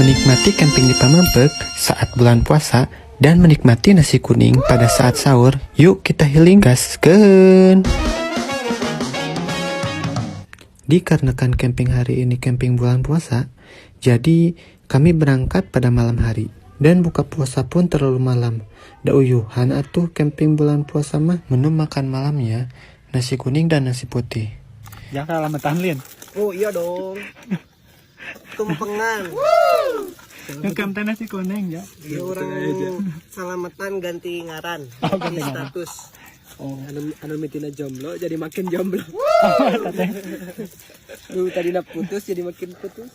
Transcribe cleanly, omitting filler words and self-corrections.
menikmati camping di Pamampek saat bulan puasa dan menikmati nasi kuning pada saat sahur. Yuk kita healing gaskeun. Dikarenakan camping hari ini camping bulan puasa, jadi kami berangkat pada malam hari dan buka puasa pun terlalu malam. Da uyuhan atuh camping bulan puasa mah. Menu makan malamnya nasi kuning dan nasi putih. Ya kelamatan Lin. Oh iya dong. Tumpengan. Ngekam teh nasi kuning ya. Ya orang selamatan ganti ngaran. Oh, ganti ngaran. Status. Oh, Anu mitina jomblo jadi makin jomblo. Tadi putus jadi makin putus.